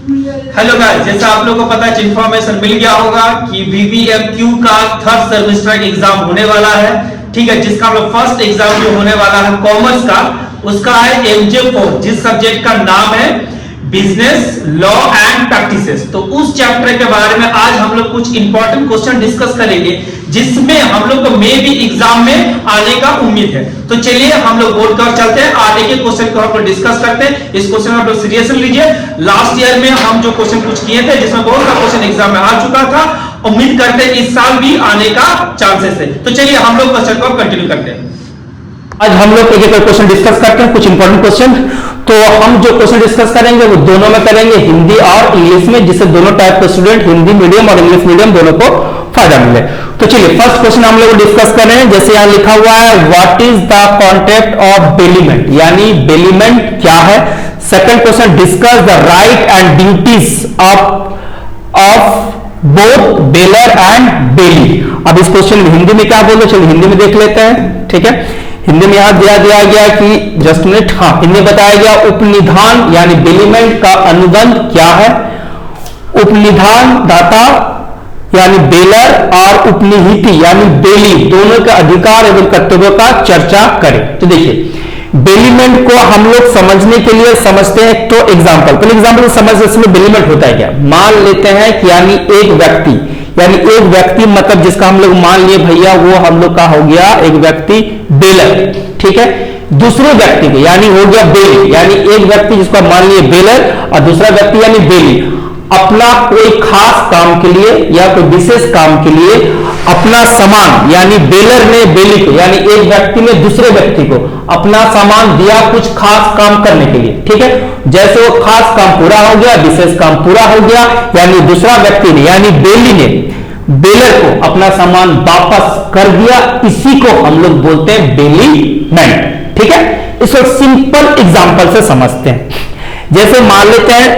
Hello guys, जैसा आप लोगों को पता है, इन्फॉर्मेशन मिल गया होगा कि VVMQ का थर्ड सेमेस्टर एग्जाम होने वाला है। ठीक है, जिसका हम लोग फर्स्ट एग्जाम जो होने वाला है कॉमर्स का, उसका है MJ4, जिस सब्जेक्ट का नाम है बिजनेस लॉ एंड प्रैक्टिसेस। तो उस चैप्टर के बारे में आज हम लोग कुछ इंपॉर्टेंट क्वेश्चन डिस्कस करेंगे, जिसमें हम लोग को मे भी एग्जाम में आने का उम्मीद है। तो चलिए हम लोग बोर्ड कर चलते हैं, आगे के क्वेश्चन को हम लोग डिस्कस करते हैं। इस क्वेश्चन को आप लोग सीरियसली लीजिए। लास्ट ईयर में हम जो क्वेश्चन कुछ किए थे, जिसमें बहुत सा क्वेश्चन एग्जाम में आ चुका था, उम्मीद करते हैं इस साल भी आने का चांसेस है। तो चलिए हम लोग क्वेश्चन को कंटिन्यू करते हैं। आज हम लोग एक एक क्वेश्चन डिस्कस करते हैं, कुछ इंपॉर्टेंट क्वेश्चन। तो हम जो क्वेश्चन डिस्कस करेंगे वो दोनों में करेंगे, हिंदी और इंग्लिश में, जिससे दोनों टाइप के स्टूडेंट, हिंदी मीडियम और इंग्लिश मीडियम, दोनों को फायदा मिले। तो चलिए फर्स्ट क्वेश्चन हम लोग डिस्कस कर रहे हैं। जैसे यहां लिखा हुआ है, what is the contact of bailment, यानी बेलीमेंट क्या है। Second question, discuss the right and duties of both bailor and bailee. अब इस क्वेश्चन में हिंदी में क्या बोलो, चलिए हिंदी में देख लेते हैं। ठीक है, हिंदी में यहां दिया गया कि जस्ट मिनट, हाँ हिंदी में बताया गया उपनिधान यानी बेलीमेंट का अनुबंध क्या है। उपनिधान दाता यानी बेलर और उपनिहिति यानी बेली, दोनों के अधिकार एवं कर्तव्यों का चर्चा करें। तो देखिए बेलीमेंट को हम लोग समझने के लिए समझते हैं तो एग्जाम्पल, पहले एग्जाम्पल समझ, इसमें बेलीमेंट होता है क्या। मान लेते हैं कि यानी एक व्यक्ति मतलब जिसका हम लोग मान लिए भैया वो हम लोग का हो गया एक व्यक्ति बेलर। ठीक है, दूसरे व्यक्ति के यानी हो गया बेली, यानी एक व्यक्ति जिसको मान लिए बेलर और दूसरा व्यक्ति यानी बेली, अपना कोई खास काम के लिए या कोई विशेष काम के लिए अपना सामान, यानी बेलर ने बेली को, यानी एक व्यक्ति ने दूसरे व्यक्ति को अपना सामान दिया कुछ खास काम करने के लिए। ठीक है, जैसे वो खास काम पूरा हो गया, विशेष काम पूरा हो गया, यानी दूसरा व्यक्ति ने यानी बेली ने बेलर को अपना सामान वापस कर दिया, इसी को हम लोग बोलते हैं बेलीमेंट। ठीक है, इसको सिंपल एग्जांपल से समझते हैं। जैसे मान लेते हैं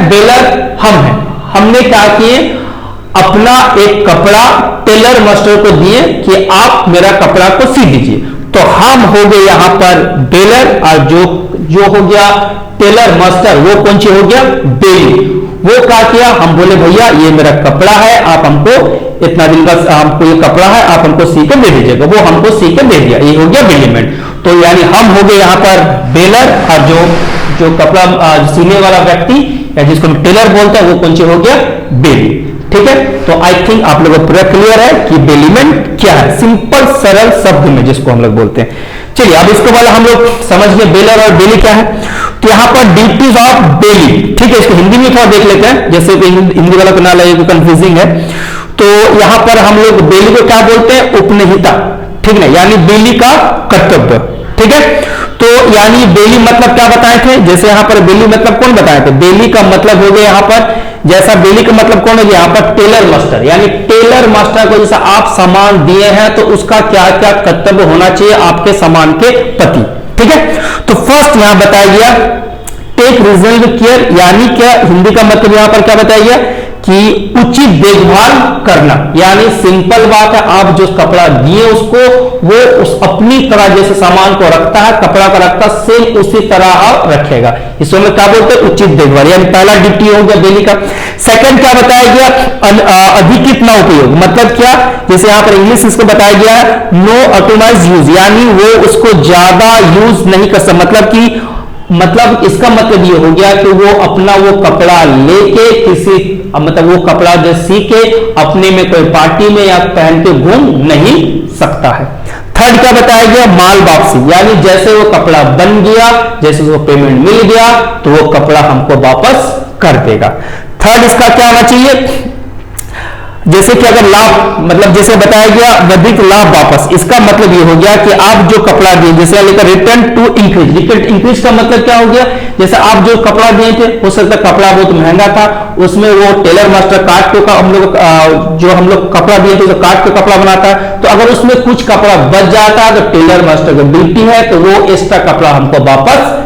बेलर हम हैं, हमने क्या किए, अपना एक कपड़ा टेलर मास्टर को दिए कि आप मेरा कपड़ा को सी दीजिए। तो हम हो गए यहां पर बेलर और जो हो गया टेलर मास्टर, वो कौन सी हो गया बेली। वो क्या किया, हम बोले भैया ये मेरा कपड़ा है, आप हमको इतना दिन का हमको ये कपड़ा है, आप हमको सी के दे दीजिएगा। वो हमको सी के दे दिया, ये हो गया बेलीमेंट। तो यानी हम हो गए यहां पर बेलर और जो कपड़ा सीने वाला व्यक्ति या जिसको हम टेलर बोलते हैं वो कौन सी हो गया बेली। ठीक है, तो आई थिंक आप लोगों को पूरा क्लियर है कि बेलीमेंट क्या है, सिंपल सरल शब्द में जिसको हम लोग बोलते हैं। चलिए अब इसके बाद हम लोग समझ गए बेलर और बेली क्या है। तो यहां पर ड्यूटीज ऑफ बेली, ठीक है, इसको हिंदी में थोड़ा देख लेते हैं, जैसे कि हिंदी वाला को ना लगे कंफ्यूजिंग है। तो यहां पर हम लोग बेली को क्या बोलते हैं, उपनिहिता। ठीक है, यानी बेली का कर्तव्य। ठीक है, तो यानी बेली मतलब क्या बताए थे, जैसे यहां पर बेली मतलब कौन बताए थे, बेली का मतलब हो गया यहां पर, जैसा बेली का मतलब कौन है यहां पर टेलर मास्टर, यानी टेलर मास्टर को जैसा आप सामान दिए हैं तो उसका क्या क्या कर्तव्य होना चाहिए आपके सामान के प्रति। ठीक है, तो फर्स्ट यहां बताया गया टेक रीजनेबल केयर, यानी क्या हिंदी का मतलब यहां पर क्या बताया गया कि उचित देखभाल करना। यानी सिंपल बात है, आप जो कपड़ा दिए उसको वो उस अपनी तरह जैसे सामान को रखता है, कपड़ा को रखता है, सेम उसी तरह रखेगा। इसमें क्या बोलते हैं, उचित देखभाल, यानी पहला ड्यूटी हो गया बेली का। सेकंड क्या बताया गया, अधिकृत ना उपयोग, मतलब क्या, जैसे यहां पर इंग्लिश इसको बताया गया है नो ऑटोमाइज यूज, यानी वो उसको ज्यादा यूज नहीं कर सकता। मतलब इसका मतलब ये हो गया कि वो अपना वो कपड़ा लेके किसी मतलब वो कपड़ा जो सी के अपने में कोई पार्टी में या पहन के घूम नहीं सकता है। थर्ड क्या बताया गया, माल वापसी, यानी जैसे वो कपड़ा बन गया, जैसे वो पेमेंट मिल गया तो वो कपड़ा हमको वापस कर देगा। थर्ड इसका क्या होना चाहिए, जैसे कि अगर लाभ मतलब जैसे बताया गया अधिक लाभ वापस, इसका मतलब ये हो गया कि आप जो कपड़ा दिए, जैसे लेकर रिटर्न टू इंक्रीज का मतलब क्या हो गया, जैसे आप जो कपड़ा दिए थे हो सकता है कपड़ा बहुत महंगा था, उसमें वो टेलर मास्टर काट के हम लोग कपड़ा दिए थे तो काट के कपड़ा बनाता है, तो अगर उसमें कुछ कपड़ा बच जाता है तो टेलर मास्टर की ड्यूटी है तो वो एक्स्ट्रा कपड़ा हमको वापस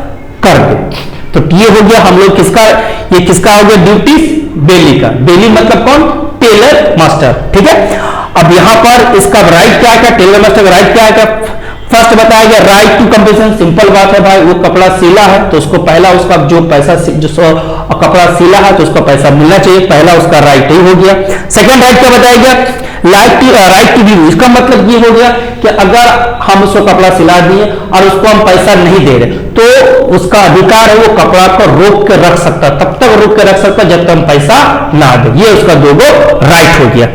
कर दे। तो ये हो गया हम लोग किसका हो गया ड्यूटी बेली का। बेली मतलब कौन, टेलर मास्टर। ठीक है, अब यहां पर इसका राइट क्या है, टेलर मास्टर का राइट क्या है, फर्स्ट बताया गया राइट टू कंपेंसेशन, सिंपल बात है भाई, वो कपड़ा सिला है तो उसको पहला उसका जो पैसा कपड़ा सिला है तो उसको पैसा मिलना चाहिए, पहला उसका राइट ही हो गया। सेकंड राइट क्या बताया गया, राइट टू व्यू, इसका मतलब ये हो गया कि अगर हम उसको कपड़ा सिला दिए और उसको हम पैसा नहीं दे रहे तो उसका अधिकार है वो कपड़ा को रोक के रख सकता, तब तक रोक के रख सकता जब तक हम पैसा ना दे, ये उसका दो राइट हो गया।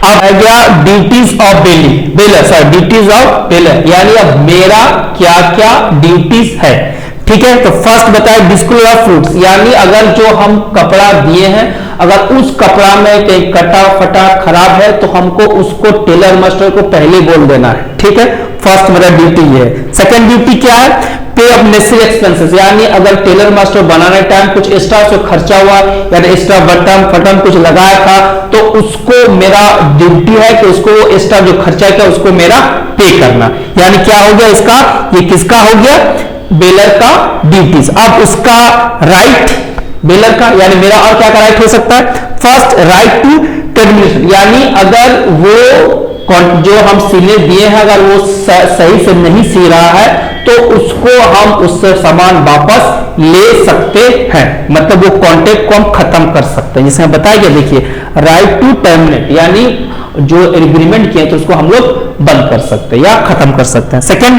अब आ गया duties of baler, sorry duties of baler, यानी अब मेरा क्या क्या ड्यूटीज है, ठीक है। तो फर्स्ट बताया डिस्क्लोज ऑफ फ्रूट्स, यानी अगर जो हम कपड़ा दिए हैं अगर उस कपड़ा में कहीं कटा फटा खराब है तो हमको उसको टेलर मास्टर को पहले बोल देना है, ठीक है। फर्स्ट मेरा ड्यूटी ये है। सेकंड ड्यूटी क्या है, पे ऑफ नेसेसरी एक्सपेंसेस, यानी अगर टेलर मास्टर बनाने टाइम कुछ एक्स्ट्रा से खर्चा हुआ यानी एक्स्ट्रा बटन फटन कुछ लगाया था तो उसको मेरा ड्यूटी है कि उसको एक्स्ट्रा जो खर्चा किया उसको मेरा पे करना, यानी क्या हो गया इसका, ये किसका हो गया, बेलर का ड्यूटीज। अब उसका राइट बेलर का यानी मेरा और क्या राइट हो सकता है, फर्स्ट राइट टू टर्मिनेशन, यानी अगर वो जो हम सीने दिए हैं अगर वो सही से नहीं सी रहा है तो उसको हम उससे सामान वापस ले सकते हैं, मतलब वो कॉन्ट्रैक्ट को हम खत्म कर सकते हैं, जिसे बताया गया देखिए राइट टू टर्मिनेट, यानी जो एग्रीमेंट किए तो उसको हम लोग बंद कर सकते हैं या खत्म कर सकते हैं। Second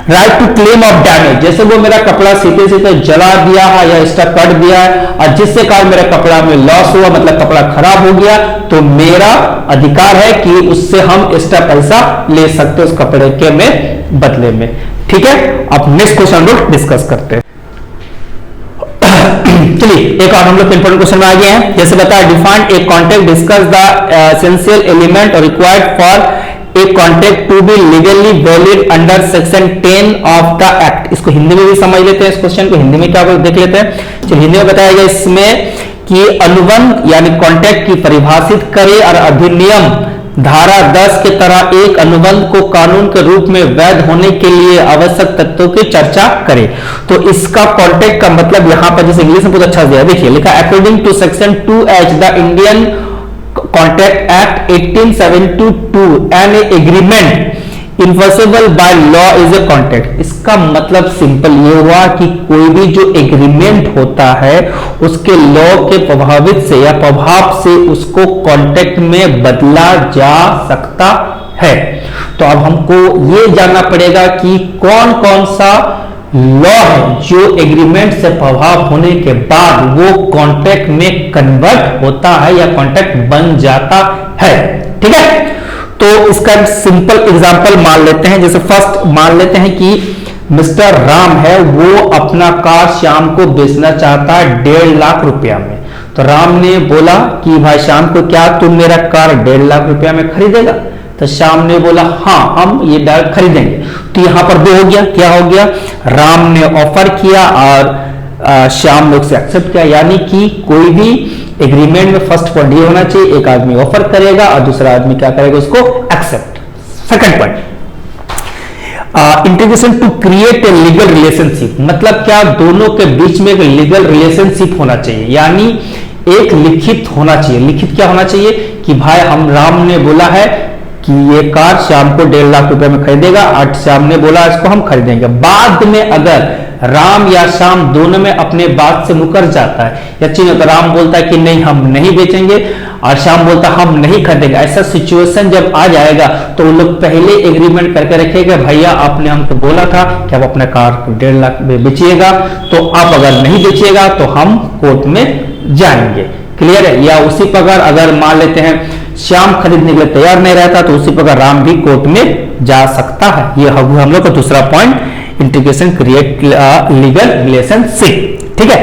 right to claim of damage, जैसे वो मेरा कपड़ा सीधे सीधे जला दिया है या एक्स्ट्रा कट दिया है और जिससे कारण मेरा कपड़ा में लॉस हुआ मतलब कपड़ा खराब हो गया तो मेरा अधिकार है कि उससे हम एक्स्ट्रा पैसा ले सकते हैं उस कपड़े के में बदले में, ठीक है। अब नेक्स्ट क्वेश्चन लोग डिस्कस करते हैं। चलिए एक और हम लोग इंपॉर्टेंट क्वेश्चन में आ गए हैं, जैसे बताया defined a contract, discuss the essential element और required for a contract to be legally valid under section 10 of the act. इसको हिंदी में भी समझ लेते हैं, इस क्वेश्चन को हिंदी में क्या देख लेते हैं। चलिए हिंदी में बताया गया इसमें कि अनुबंध यानी कॉन्ट्रैक्ट की परिभाषित करे और अधिनियम धारा 10 के तरह एक अनुबंध को कानून के रूप में वैध होने के लिए आवश्यक तत्वों की चर्चा करे। तो इसका कॉन्ट्रैक्ट का मतलब यहां पर जैसे इंग्लिश में बहुत अच्छा दिया, देखिए लिखा according to section 2H the Indian contract act 1872 an agreement enforceable by law is a contract. इसका मतलब सिंपल ये हुआ कि कोई भी जो एग्रीमेंट होता है उसके लॉ के प्रभावित से या प्रभाव से उसको कॉन्ट्रैक्ट में बदला जा सकता है। तो अब हमको ये जानना पड़ेगा कि कौन कौन सा लॉ है जो एग्रीमेंट से प्रभाव होने के बाद वो कॉन्ट्रैक्ट में कन्वर्ट होता है या कॉन्ट्रैक्ट बन जाता है, ठीक है। तो इसका सिंपल एग्जांपल मान लेते हैं, जैसे फर्स्ट मान लेते हैं कि मिस्टर राम है वो अपना कार श्याम को बेचना चाहता है 1.5 लाख रुपया में। तो राम ने बोला कि भाई श्याम को क्या तुम मेरा कार 1.5 लाख रुपया में खरीदेगा, तो श्याम ने बोला हाँ हम ये डायरेक्ट खरीदेंगे। तो यहां पर दो हो गया, क्या हो गया, राम ने ऑफर किया और श्याम ने उसे एक्सेप्ट किया, यानी कि कोई भी एग्रीमेंट में फर्स्ट पॉइंट ये होना चाहिए एक आदमी ऑफर करेगा और दूसरा आदमी क्या करेगा उसको accept. Second point integration to create a legal relationship, मतलब क्या दोनों के बीच में एक लीगल रिलेशनशिप होना चाहिए, यानी एक लिखित होना चाहिए। लिखित क्या होना चाहिए कि भाई हम राम ने बोला है कि ये कार श्याम को 1.5 लाख रुपए में खरीदेगा और श्याम ने बोला इसको हम खरीदेंगे। बाद में अगर राम या श्याम दोनों में अपने बात से मुकर जाता है या चीज तो राम बोलता है कि नहीं हम नहीं बेचेंगे और श्याम बोलता है हम नहीं खरीदेंगे, ऐसा सिचुएशन जब आ जाएगा तो वो लोग पहले एग्रीमेंट करके रखेगा भैया आपने हमको बोला था कि आप अपना कार 1.5 लाख में बेचिएगा, तो आप अगर नहीं बेचिएगा तो हम कोर्ट में जाएंगे, क्लियर है। या उसी प्रकार अगर मान लेते हैं श्याम खरीदने के लिए तैयार नहीं रहता तो उसी प्रकार राम भी कोर्ट में जा सकता है। ये हम लोग का दूसरा point integration create legal relationship, ठीक है।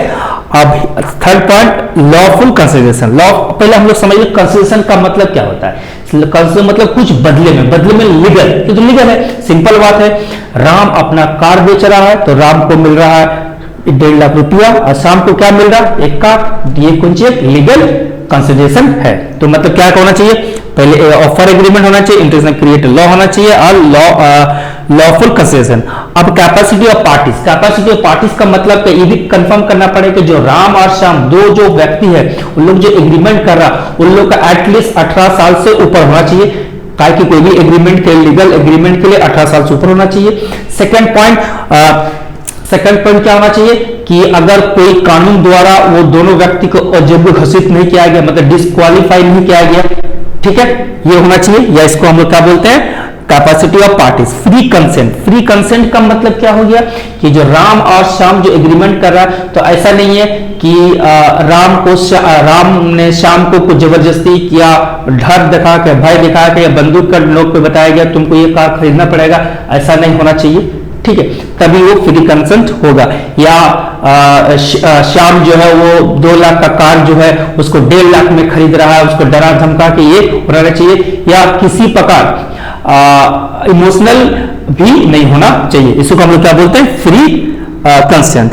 अब third point lawful consideration. Law पहले हम लोग समझिए कंसिडरेशन का मतलब क्या होता है। कंसिडरेशन मतलब कुछ बदले में लीगल, ये तो लीगल है, सिंपल बात है। राम अपना कार बेच रहा है तो राम को मिल रहा है 1.5 लाख रुपया और श्याम को क्या मिल रहा है एक कार, ये कुछ एक लीगल कंसिडरेशन है। तो मतलब क्या होना चाहिए, पहले ऑफर एग्रीमेंट होना चाहिए, इंटीग्रेशन क्रिएट लॉ होना चाहिए और लॉफुल कंसिडरेशन। अब capacity of parties, capacity of parties का मतलब ये भी कंफर्म करना पड़ेगा कि जो राम और श्याम दो जो व्यक्ति है उन लोग जो एग्रीमेंट कर रहा उन लोग का एटलीस्ट 18 साल से ऊपर होना चाहिए, काय कि कोई भी एग्रीमेंट के लीगल एग्रीमेंट के लिए 18 साल से ऊपर होना चाहिए। सेकंड पॉइंट क्या होना चाहिए कि अगर कोई कानून द्वारा वो दोनों व्यक्ति को अयोग्य घोषित नहीं किया गया, मतलब डिस्क्वालीफाई नहीं किया गया, ठीक है, ये होना चाहिए। या इसको हम लोग क्या बोलते हैं, capacity of parties. Free consent, free consent का मतलब क्या हो गया कि जो राम और श्याम जो एग्रीमेंट कर रहा है, तो ऐसा नहीं है कि राम ने श्याम को कुछ जबरदस्ती किया, डर दिखा के, भय दिखा के, या बंदूक का नोक पे बताया गया तुमको ये कार खरीदना पड़ेगा, ऐसा नहीं होना चाहिए, ठीक है, तभी वो फ्री कंसेंट होगा। या श्याम जो है वो 2 लाख का कार जो है उसको 1.5 लाख में खरीद रहा है, उसको डरा धमका के ये होना चाहिए। या किसी प्रकार इमोशनल भी नहीं होना चाहिए, इसको हम लोग क्या बोलते हैं, फ्री कंसेंट।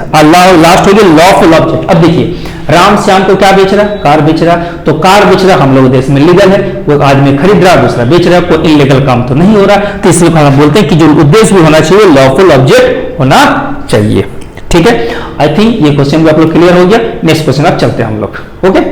लास्ट हो गया लॉफुल ऑब्जेक्ट। अब देखिए राम श्याम को क्या बेच रहा है, कार बेच रहा है, तो कार बेच रहा हम लोग देश में लीगल है, वो आदमी खरीद रहा दूसरा बेच रहा है, कोई इलीगल काम तो नहीं हो रहा, तो इसलिए हम बोलते हैं कि जो उद्देश्य भी होना चाहिए लॉफुल ऑब्जेक्ट होना चाहिए, ठीक है। आई थिंक ये क्वेश्चन भी आप लोग क्लियर हो गया। नेक्स्ट क्वेश्चन आप चलते हैं हम लोग, ओके।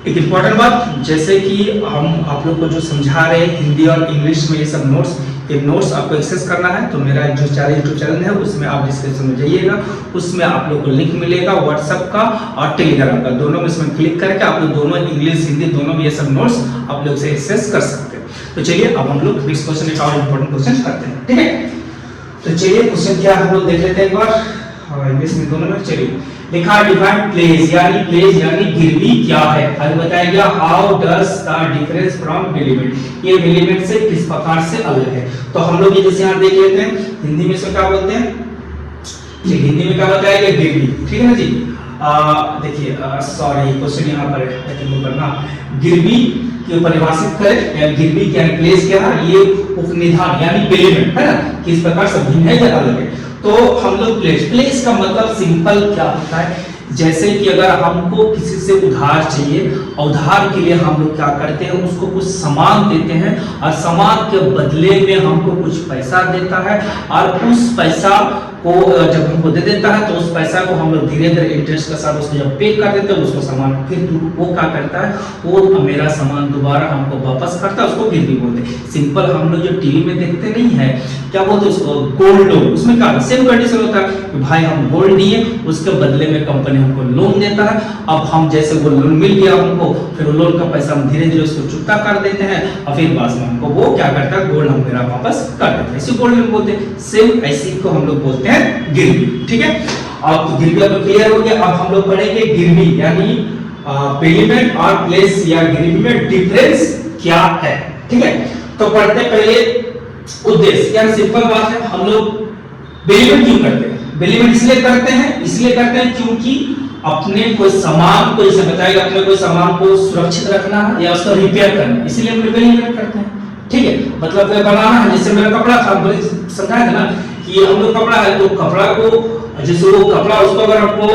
एक इंपॉर्टेंट बात, जैसे कि हम आप लोग को जो समझा रहे हैं हिंदी और इंग्लिश में ये सब नोट्स, ये नोट्स आपको एक्सेस करना है तो मेरा जो यूट्यूब चैनल है उसमें आप डिस्क्रिप्शन में जाइएगा, उसमें आप लोग को लिंक मिलेगा व्हाट्सएप का और टेलीग्राम का, दोनों में इसमें क्लिक करके आप लोग दोनों इंग्लिश हिंदी दोनों में ये सब नोट्स आप लोग से एक्सेस कर सकते हैं। तो चलिए अब हम लोग नेक्स्ट क्वेश्चन एक और इंपॉर्टेंट क्वेश्चन करते हैं, ठीक है। तो चलिए क्वेश्चन क्या हम लोग देख लेते हैं एक बार, इंग्लिश में दोनों में। चलिए लिखा डिफाइन प्लेस यानी गिरवी क्या है, आज बताया गया how does the difference from डिलीमेंट, ये डिलीमेंट से किस प्रकार से अलग है। तो हम लोग ये जैसे यहाँ देख लेते हैं, हिंदी में इसको क्या बोलते हैं, हिंदी में क्या बताया गया, गिरवी, ठीक है ना जी। देखिए सॉरी क्वेश्चन यहाँ पर करना, गिरवी की परिभाषित करें या गिरवी क्या प्लेस क्या है, ये उपनिधान यानी डिलीमेंट है ना, किस प्रकार से भिन्न है या अलग है। तो हम लोग प्लेस का मतलब सिंपल क्या होता है, जैसे कि अगर हमको किसी से उधार चाहिए, उधार के लिए हम लोग क्या करते हैं, उसको कुछ सामान देते हैं और सामान के बदले में हमको कुछ पैसा देता है, और उस पैसा को जब हमको दे देता है तो उस पैसा को हम लोग धीरे धीरे इंटरेस्ट के साथ उसको जब पे कर देते हैं उसको सामान, फिर वो क्या करता है, वो मेरा सामान दोबारा हमको वापस करता है, उसको गिरवी बोलते हैं। सिंपल हम लोग जो टीवी में देखते नहीं है, क्या बोलते हैं उसको, गोल्ड लोन, उसमें क्या सेम कंडीशन होता है कि भाई हम गोल्ड दिए, उसके बदले में कंपनी हमको लोन देता है, अब हम जैसे वो लोन मिल गया हमको, फिर लोन का पैसा हम धीरे धीरे उसको चुकता कर देते हैं, और फिर बाद में हमको वो क्या करता है, गोल्ड हम मेरा वापस कर देते हैं, इसी गोल्ड लोन बोलते हैं। सेम ऐसी को हम लोग बोलते हैं गिरवी, ठीक है। अब गिरवी अब क्लियर हो गया। अब हम लोग पढ़ेंगे गिरवी यानी डिलीमेंट और प्लेस या गिरवी में डिफरेंस क्या है, ठीक है। तो पढ़ते पहले उद्देश्य, यानी सिंपल बात है, हम लोग डिलीमेंट क्यों करते हैं, डिलीमेंट इसलिए करते हैं क्योंकि अपने कोई सामान को, जैसे बताएगा, अपने कोई सामान को सुरक्षित रखना है या उसको रिपेयर करना है, इसलिए हम डिलीमेंट करते हैं, ठीक है। मतलब बनाना है, जैसे मेरा कपड़ा था, समझाया था ना कि हम लोग कपड़ा है, तो कपड़ा को जैसे वो कपड़ा उसको अगर हमको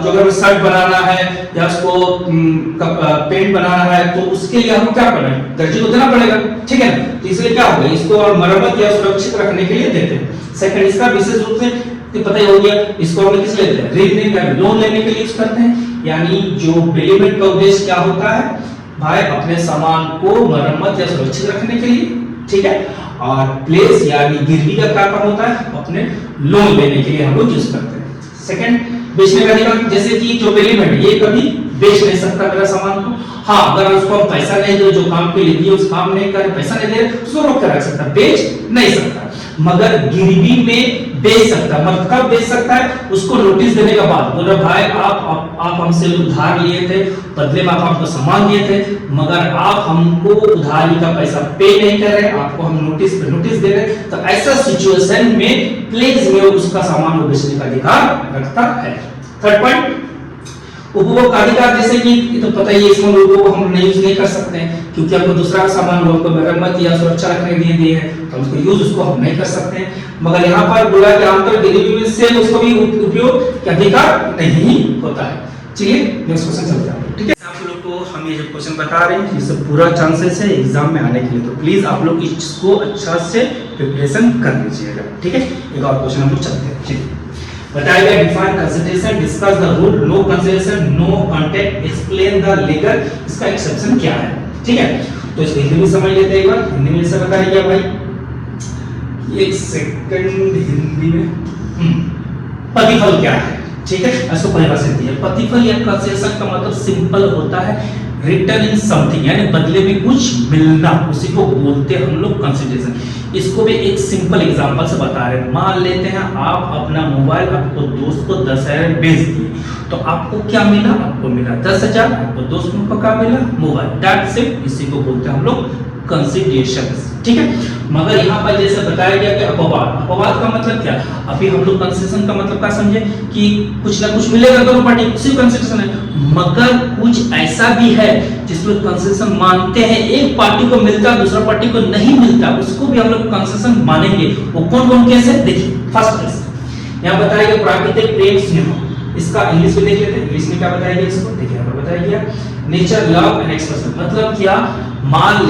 जो अगर शर्ट बनाना है या उसको पेंट बनाना है, तो उसके लिए हमको क्या करना है, दर्जी को देना पड़ेगा, ठीक है ना। तो इसलिए क्या होगा, इसको और मरम्मत या सुरक्षित रखने के लिए देते हैं। सेकंड, इसका विशेष रूप से तो पता ही हो गया, इसको हम किस लिए देते हैं, ऋण या लोन लेने के लिए यूज करते हैं। यानी जो डिलीमेंट का उद्देश्य क्या होता है भाई, अपने सामान को मरम्मत या सुरक्षित रखने के लिए, ठीक है। और प्लेस यानी गिरवी का क्या काम होता है, अपने लोन लेने के लिए हम लोग यूज करते हैं। सेकंड, बेचने का अधिकार, जैसे कि जो डिलीमेंट ये कभी बेच नहीं सकता मेरा सामान को, हाँ अगर उसको हम पैसा नहीं दे, जो काम के लिए दिए उस काम नहीं करे, पैसा नहीं दे, उसको रोक कर रख सकता, बेच नहीं सकता। मगर गिरवी में बेच सकता है, मतलब कब बेच सकता है, उसको नोटिस देने के बाद, बोला भाई आप हमसे उधार लिए थे, बदले में आप हमको सामान दिए थे, मगर आप हमको उधारी का पैसा पे नहीं कर रहे, आपको हम नोटिस पे नोटिस दे रहे, तो ऐसा सिचुएशन में प्लेस में उसका सामान बेचने का अधिकार रखता है। थर्ड पॉइंट, उपभोग का अधिकार, जैसे कि तो पता ही है, इसमें लोगों को हम यूज नहीं कर सकते हैं क्योंकि आपको दूसरा सामान लोगों को मरम्मत या सुरक्षा रखने के लिए दिए हैं, तो उसको यूज उसको हम नहीं कर सकते हैं। मगर यहाँ पर बोला कि आमतौर डिलीवरी में से उसको भी उपयोग का अधिकार नहीं होता है। चलिए नेक्स्ट क्वेश्चन चलते हैं, ठीक है। आप लोग को हम ये जो क्वेश्चन बता रहे हैं, ये सब पूरा चांसेस है एग्जाम में आने के लिए, तो प्लीज आप लोग इसको अच्छा से प्रिपरेशन कर लीजिएगा, ठीक है। एक और क्वेश्चन हम लोग चलते हैं, ठीक है। बताया गया define consideration, discuss the rule, no consideration, no contact, explain the legal, इसका एक्सेप्शन क्या है, ठीक है। तो इसको हिंदी में समझ लेते हैं एक बार। हिंदी में ऐसा बताया गया भाई, एक सेकंड, हिंदी में प्रतिफल क्या है, ठीक है, इसको परिभाषित दिया। प्रतिफल या कंसेशन का मतलब सिंपल होता है रिटर्न इन समथिंग, यानी बदले में कुछ मिलना, उसी को बोलते हैं हम लोग कंसिडरेशन। इसको भी एक सिंपल एग्जांपल से बता रहे हैं। मान लेते हैं आप अपना मोबाइल आपको दोस्त को 10,000 में बेच दिए, तो आपको क्या मिला? आपको मिला 10,000, आपको दोस्त को क्या मिला? मोबाइल। दैट्स इट, इसी को बोलते हैं हम लोग कंसिडरेशन, ठीक है। मगर यहाँ पर जैसे बताया गया कि अपवाद, अपवाद का मतलब क्या? अभी हम लोग कंसेशन का मतलब क्या समझे कि कुछ ना कुछ मिलेगा दोनों पार्टी, उसी कंसेशन है। मगर कुछ ऐसा भी है जिसमें कंसेशन मानते हैं, एक पार्टी को मिलता है दूसरा पार्टी को नहीं मिलता, उसको भी हम लोग कंसेशन मानेंगे। वो कौन कौन कैसे? देखिए, फर्स्ट केस यहाँ बताया गया प्राकृतिक प्रेम स्नेह, इसका इंग्लिश में देख लेते हैं। इंग्लिश में क्या बताया गया इसको? देखिए यहाँ पर बताया गया नेचर लव एंड एक्सप्रेशन। मतलब क्या? मान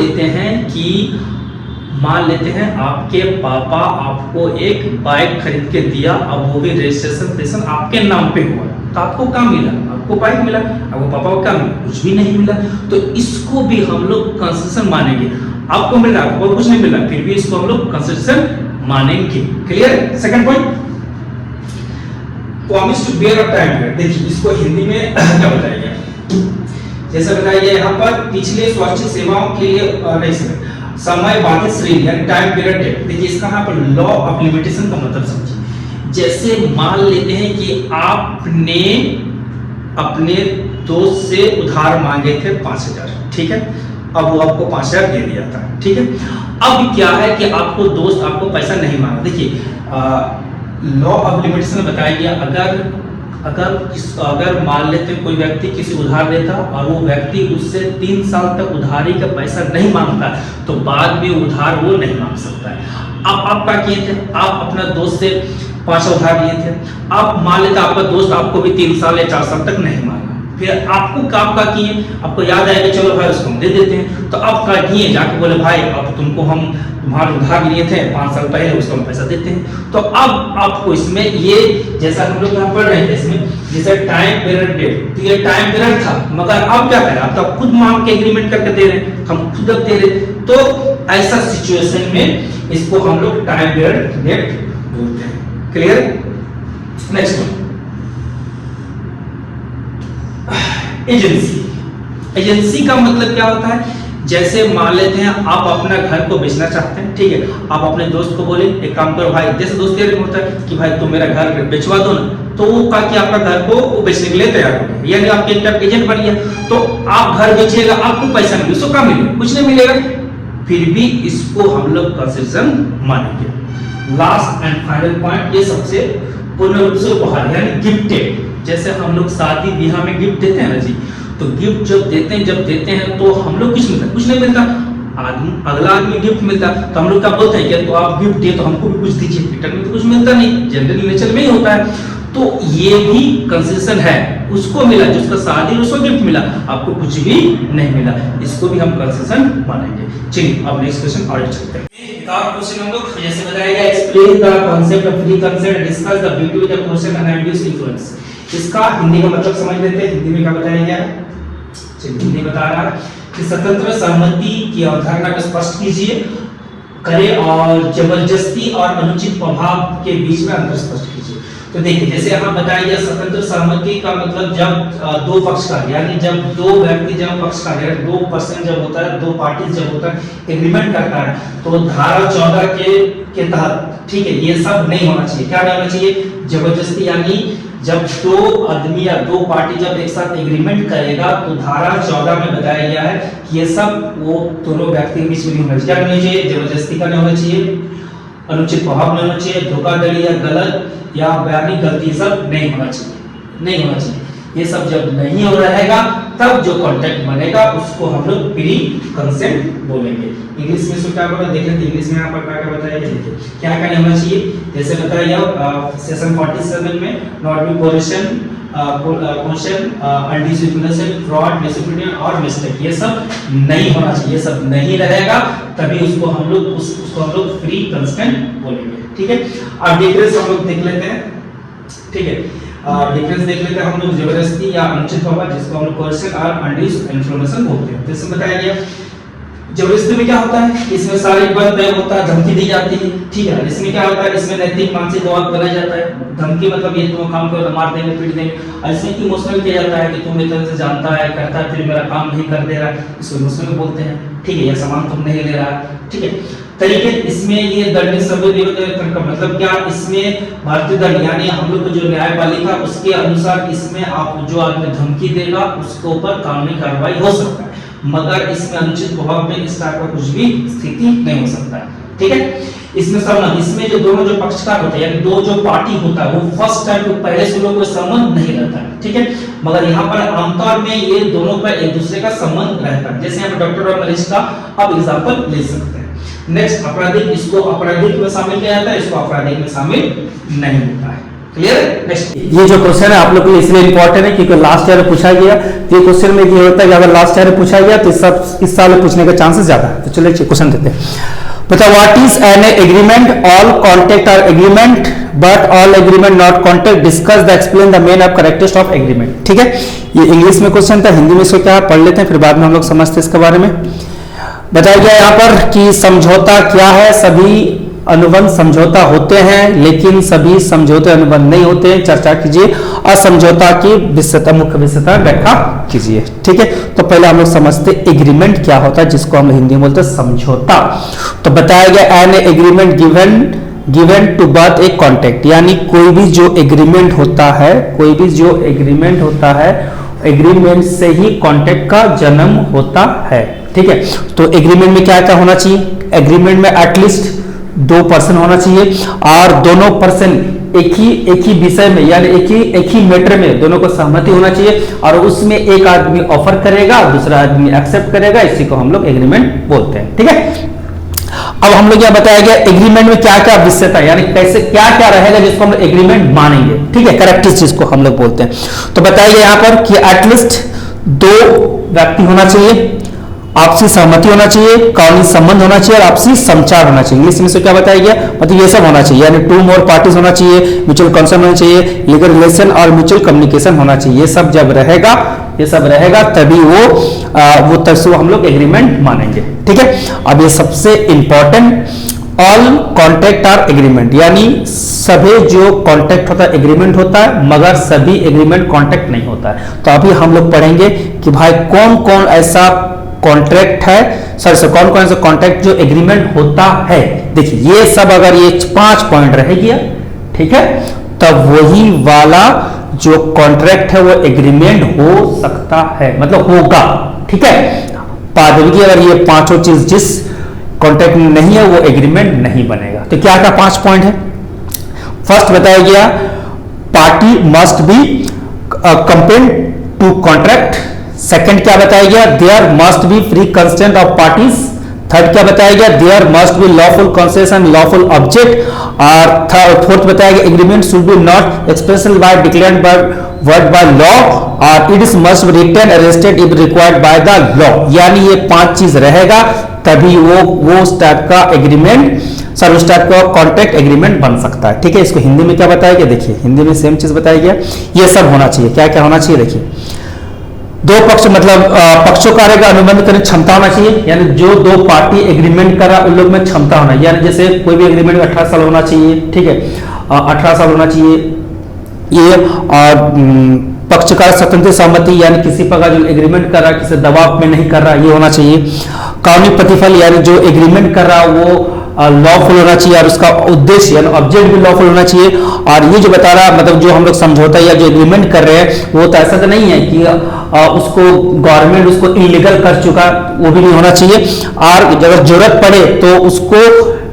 लेते हैं आपके पापा आपको एक बाइक खरीद के दिया, अब वो भी रजिस्ट्रेशन आपके नाम पे हुआ, तो आपको क्या मिला? आपको बाइक मिला। आपको पापा को क्या मिला? कुछ भी नहीं मिला। तो इसको भी हम लोग कंसेशन मानेंगे। आपको मिल रहा, आपको कुछ नहीं मिला, फिर भी इसको हम लोग कंसेशन मानेंगे। Clear? Second point, promise to bear a time period. देखिए इसको हिंदी में क्या बताया गया? जैसे बताया गया यहाँ पर पिछले स्वास्थ्य सेवाओं के लिए समय बाधित श्रेणी यानी टाइम पीरियड डेट। देखिए इसका यहाँ पर लॉ ऑफ लिमिटेशन का मतलब समझिए। जैसे मान लेते हैं कि आपने अपने दोस्त से उधार मांगे थे 5,000, ठीक है, अब वो आपको 5,000 दे दिया था, ठीक है। अब क्या है कि आपको दोस्त आपको पैसा नहीं मांगा। देखिए लॉ ऑफ लिमिटेशन में बताया गया अगर मान लेते कोई व्यक्ति किसी उधार देता और वो व्यक्ति उससे 3 साल तक उधारी का पैसा नहीं मांगता, तो बाद में उधार वो नहीं मांग सकता है। अब आप क्या किए थे? आप अपना दोस्त से 5 उधार लिए थे। अब मान लेते आपका दोस्त आपको भी 3 साल या 4 साल तक नहीं मांगा, फिर आपको क्या किए? आपको याद आया कि चलो भाई उसको हम दे देते हैं। तो अब क्या किए? जाके बोले भाई अब तुमको हम तुम्हारे उधार लिए थे 5 साल पहले, उसको हम पैसा देते हैं। तो अब आपको इसमें ये जैसा हम लोग यहाँ पढ़ रहे थे, इसमें जैसे टाइम पीरियड डेट, तो ये टाइम पीरियड था, मगर अब क्या करें? आप तो खुद मांग के एग्रीमेंट करके दे रहे हैं, हम खुद अब दे रहे हैं। तो ऐसा सिचुएशन में इसको हम लोग टाइम पीरियड डेट बोलते हैं। Clear? Next one, agency. Agency का मतलब क्या होता है? जैसे मान लेते हैं आप अपना घर को बेचना चाहते हैं, ठीक है, आप अपने दोस्त को बोले एक काम करो भाई, जैसे दोस्त ये होता है कि भाई तुम मेरा घर बेचवा दो ना, तो वो कहा कि आपका घर को बेचने के लिए तैयार हो गया, यानी आपके एक टाइप एजेंट बन गया। तो आप घर बेचिएगा, आपको पैसा नहीं, उसको क्या मिलेगा? कुछ नहीं मिलेगा, फिर भी इसको हम लोग कंसेशन मानेंगे। लास्ट एंड फाइनल पॉइंट, ये सबसे पूर्ण रूप से उपहार यानी गिफ्टेड। जैसे हम लोग शादी ब्याह में गिफ्ट देते हैं ना जी, तो गिफ्ट जब देते हैं तो हम लोग कुछ नहीं मिलता, अगला आदमी गिफ्ट मिलता, तो हम लोग क्या बोलते हैं कि तो आप गिफ्ट दिए तो हमको भी कुछ दीजिए, रिटर्न में तो कुछ मिलता नहीं, जनरल नेचर में ही होता है। तो ये भी कंसेशन है, उसको मिला जिसका शादी उसको गिफ्ट मिला, आपको कुछ भी नहीं मिला, इसको भी हम कंसेशन मानेंगे। चलिए अब नेक्स्ट क्वेश्चन और चलते हैं। क्वेश्चन हम लोग जैसे बताया गया, explain the concept of free consent, discuss the beauty of the question and induce influence. इसका हिंदी का मतलब समझ लेते हैं। हिंदी में क्या बताया गया? चलिए हिंदी बता रहा है कि स्वतंत्र सहमति की अवधारणा को स्पष्ट कीजिए, करें और जबरदस्ती और अनुचित प्रभाव के बीच में अंतर स्पष्ट कीजिए। तो देखिए जैसे यहाँ बताया गया स्वतंत्र सहमति का मतलब जब दो पक्षकार यानी जब दो व्यक्ति जब पक्षकार यानी 2% जब होता है, 2 पार्टी जब होता है एग्रीमेंट करता है, तो धारा 14 के तहत, ठीक है, ये सब नहीं होना चाहिए। क्या नहीं होना चाहिए? जबरदस्ती, यानी जब 2 आदमी या 2 पार्टी जब एक साथ एग्रीमेंट करेगा तो धारा 14 में बताया गया है कि ये सब वो दोनों व्यक्ति के बीच में नहीं होना चाहिए। क्या नहीं चाहिए? जबरदस्ती का नहीं होना चाहिए, अनुचित प्रभाव नहीं होना चाहिए, धोखाधड़ी या गलत या बयानी गलती सब नहीं होना चाहिए। ये सब जब नहीं हो रहेगा तब जो कॉन्ट्रैक्ट बनेगा उसको हम लोग प्री कंसेंट बोलेंगे। इंग्लिश में इसको क्या बोला देख लेते हैं। इंग्लिश में यहाँ पर क्या बताया गया, देखिए क्या क्या होना चाहिए। जैसे बताया गया सेक्शन 47 में, नॉट बी कोरिलेशन, अनडिसिप्लिनेशन, फ्रॉड, डिसिप्लिन और मिस्टेक, ये सब नहीं होना चाहिए। ये सब नहीं रहेगा तभी उसको हम लोग फ्री कंसेंट बोलेंगे, ठीक है। अब डिफरेंस हम लोग देख लेते हैं, ठीक है। डिफरेंस देख लेते हैं हम लोग, जबरदस्ती या अनुचित प्रभाव जिसको हम लोग कोercion और अनड्यूस इन्फ्लुएंस बोलते हैं। जैसे बताया गया जबरदस्ती में क्या होता है, इसमें शारीरिक बल प्रयोग होता है, धमकी दी जाती है, ठीक है। इसमें क्या होता है, इसमें नैतिक मानसिक दबाव बनाया जाता है। धमकी मतलब ये तुम काम करो तो मार देंगे, पीट देंगे। ऐसे इमोशनल किया जाता है कि तुम इतने से जानता है, करता है, फिर मेरा काम नहीं कर दे रहा है, इसको इमोशनल बोलते हैं, ठीक है। यह सामान तुम नहीं ले रहा, ठीक है। तरीके इसमें ये दंड संविधान का मतलब क्या, इसमें भारतीय दंड यानी हम लोग को जो न्यायपालिका उसके अनुसार इसमें आप जो आदमी धमकी देगा उसके ऊपर कानूनी कार्रवाई हो सकता है, मगर इसमें अनुचित प्रभाव में इस तरह का कुछ भी स्थिति नहीं हो सकता है, ठीक है। इसमें संबंध, इसमें जो दोनों जो पक्षकार होते हैं यानी दो जो पार्टी होता है वो फर्स्ट टाइम तो पहले से लोग कोई संबंध नहीं रहता है, ठीक है। मगर यहाँ पर आमतौर में ये दोनों पर एक दूसरे का संबंध रहता है। जैसे यहाँ पर डॉक्टर और मरीज का आप एग्जाम्पल ले सकते हैं। नेक्स्ट आपराधिक, इसको आपराधिक में शामिल किया जाता है, इसको आपराधिक में शामिल नहीं होता है। क्लियर? नेक्स्ट ये जो क्वेश्चन है आप लोग के लिए इसलिए इंपॉर्टेंट है क्योंकि लास्ट ईयर में पूछा गया। ये क्वेश्चन में ये होता है कि अगर लास्ट ईयर में पूछा गया तो इस साल में पूछने का चांसेस ज्यादा है। तो चलिए क्वेश्चन देते हैं। बता what is an agreement, all contract are agreement but all agreement not contract, discuss the explain the main of characteristics of agreement, ठीक है। ये इंग्लिश में क्वेश्चन था, हिंदी में इसको क्या पढ़ लेते हैं फिर बाद में हम लोग समझते हैं इसके बारे में। बताया गया यहाँ पर कि समझौता क्या है, सभी अनुबंध समझौता होते हैं लेकिन सभी समझौते अनुबंध नहीं होते हैं। चर्चा कीजिए, असमझौता की विशेषता, मुख्य विशेषता व्याख्या कीजिए, ठीक है। तो पहले हम लोग समझते एग्रीमेंट क्या होता है, जिसको हम हिंदी में बोलते हैं समझौता। तो बताया गया an agreement given to birth a contract, यानी कोई भी जो एग्रीमेंट होता है, कोई भी जो एग्रीमेंट होता है, एग्रीमेंट से ही कॉन्ट्रैक्ट का जन्म होता है, ठीक है। तो एग्रीमेंट में क्या क्या होना चाहिए, एग्रीमेंट में एटलीस्ट 2 पर्सन होना चाहिए और दोनों पर्सन एक ही विषय में यानी एक ही मैटर में दोनों को सहमति होना चाहिए और उसमें एक आदमी ऑफर करेगा दूसरा आदमी एक्सेप्ट करेगा, इसी को हम लोग एग्रीमेंट बोलते हैं, ठीक है। अब हम लोग यह बताया गया एग्रीमेंट में क्या क्या विशेषता यानी कैसे क्या क्या रहेगा जिसको हम लोग एग्रीमेंट मानेंगे, ठीक है, करेक्टरिस्टिक्स जिसको हम लोग बोलते हैं। तो बताया गया यहाँ पर कि एटलीस्ट 2 व्यक्ति होना चाहिए, आपसी सहमति होना चाहिए, कानूनी संबंध होना चाहिए और आपसी संचार होना चाहिए। इंग्लिश में से क्या बताया गया, मतलब ये सब होना चाहिए, यानी 2 मोर पार्टीज होना चाहिए, म्यूचुअल कंसर्न होना चाहिए, लीगल रिलेशन और म्यूचुअल कम्युनिकेशन होना चाहिए। ये सब जब रहेगा, ये सब रहेगा तभी वो तब से हम लोग एग्रीमेंट मानेंगे, ठीक है। अब ये सबसे important, all contract are agreement, यानी सभी जो कॉन्ट्रैक्ट होता है एग्रीमेंट होता है मगर सभी एग्रीमेंट कॉन्ट्रैक्ट नहीं होता है। तो अभी हम लोग पढ़ेंगे कि भाई कौन कौन ऐसा कॉन्ट्रैक्ट है, कौन कौन सा कॉन्ट्रैक्ट जो एग्रीमेंट होता है। देखिए ये सब अगर ये 5 पॉइंट रह गया, ठीक है, तब वही वाला जो कॉन्ट्रैक्ट है वो एग्रीमेंट हो सकता है, मतलब होगा, ठीक है। पादवी अगर ये 5 चीज जिस कॉन्ट्रैक्ट में नहीं है वो एग्रीमेंट नहीं बनेगा। तो क्या क्या 5 पॉइंट है। फर्स्ट बताया गया party must be competent to contract. Second क्या बताया गया, there must be free consent of parties. Third क्या बताया गया, there must be lawful concession lawful object. और फोर्थ बताया गया agreement should be not expression by declared by word by law और it is must be written arrested if required by the law. यानी ये 5 चीज रहेगा तभी वो उस टाइप का एग्रीमेंट उस टाइप का कॉन्ट्रैक्ट एग्रीमेंट बन सकता है, ठीक है। इसको हिंदी में क्या बताया गया, देखिए हिंदी में सेम चीज बताया गया, ये सब होना चाहिए। क्या क्या होना चाहिए, देखिए 2 पक्ष मतलब पक्षों कार्य का अनुबंध करने क्षमता होना चाहिए, यानी जो 2 पार्टी एग्रीमेंट कर रहा उन लोग में क्षमता होना, यानी जैसे कोई भी एग्रीमेंट में 18 साल होना चाहिए, ठीक है, 18 साल होना चाहिए ये। और पक्षकार स्वतंत्र सहमति यानी किसी प्रकार जो एग्रीमेंट कर रहा किसी दबाव में नहीं कर रहा, ये होना चाहिए। कानूनी प्रतिफल यानी जो एग्रीमेंट कर रहा वो लॉफुल होना चाहिए और उसका उद्देश्य यानी ऑब्जेक्ट भी लॉफुल होना चाहिए। और ये जो बता रहा मतलब जो हम लोग समझौता या जो एग्रीमेंट कर रहे हैं वो तो ऐसा तो नहीं है कि उसको गवर्नमेंट उसको इलीगल कर चुका, वो भी नहीं होना चाहिए। और अगर जरूरत पड़े तो उसको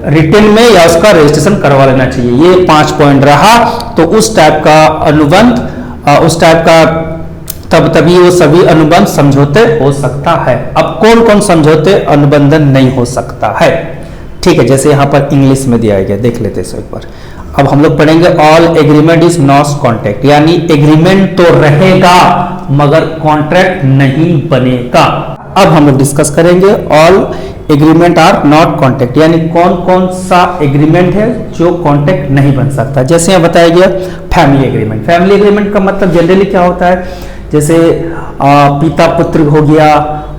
रिटन में या उसका रजिस्ट्रेशन करवा लेना चाहिए। ये 5 पॉइंट रहा तो उस टाइप का अनुबंध उस टाइप का तभी वो सभी अनुबंध समझौते हो सकता है। अब कौन कौन समझौते अनुबंधन नहीं हो सकता है, ठीक है, जैसे यहाँ पर इंग्लिश में दिया गया, देख लेते हैं एक बार। अब हम लोग पढ़ेंगे all agreement is not contract, यानी एग्रीमेंट तो रहेगा मगर कॉन्ट्रैक्ट नहीं बनेगा। अब हम लोग डिस्कस करेंगे all agreement are not contract, यानी कौन कौन सा एग्रीमेंट है जो कॉन्ट्रैक्ट नहीं बन सकता। जैसे यहाँ बताया गया फैमिली एग्रीमेंट। फैमिली एग्रीमेंट का मतलब जनरली क्या होता है, जैसे पिता पुत्र हो गया,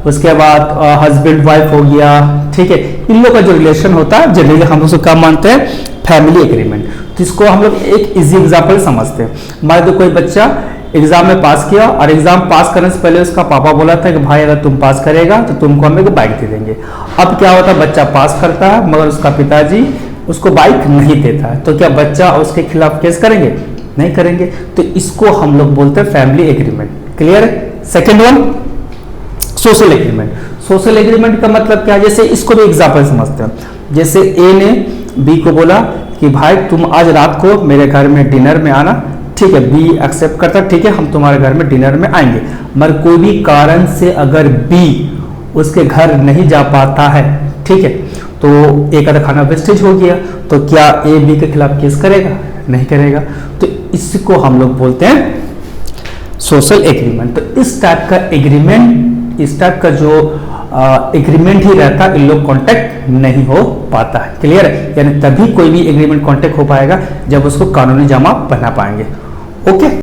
उसके बाद हस्बैंड वाइफ हो गया, ठीक है। इन लोग का जो रिलेशन होता है जनरली हम लोग क्या मानते हैं, फैमिली एग्रीमेंट। तो इसको हम लोग एक इजी एग्जांपल समझते हैं। मान लो कोई बच्चा एग्जाम में पास किया और एग्जाम पास करने से पहले उसका पापा बोला था कि भाई अगर तुम पास करेगा तो तुमको हम एक बाइक दे देंगे। अब क्या होता है, बच्चा पास करता है मगर उसका पिताजी उसको बाइक नहीं देता है, तो क्या बच्चा उसके खिलाफ केस करेंगे? नहीं करेंगे। तो इसको हम लोग बोलते हैं फैमिली एग्रीमेंट। क्लियर है। Second one, social agreement. Social agreement का मतलब क्या है, जैसे इसको भी एग्जाम्पल समझते हैं। जैसे ए ने बी को बोला कि भाई तुम आज रात को मेरे घर में डिनर में आना, ठीक है। बी एक्सेप्ट करता, ठीक है हम तुम्हारे घर में डिनर में आएंगे। मगर कोई भी कारण से अगर बी उसके घर नहीं जा पाता है, ठीक है, तो एक आधा खाना वेस्टेज हो गया, तो क्या ए बी के खिलाफ केस करेगा? नहीं करेगा। तो इसको हम लोग बोलते हैं सोशल एग्रीमेंट। तो इस टाइप का एग्रीमेंट, इस टाइप का जो एग्रीमेंट ही रहता है, इन लोग कॉन्टेक्ट नहीं हो पाता है। क्लियर है। यानी तभी कोई भी एग्रीमेंट कॉन्टेक्ट हो पाएगा जब उसको कानूनी जमा बना पाएंगे। ओके।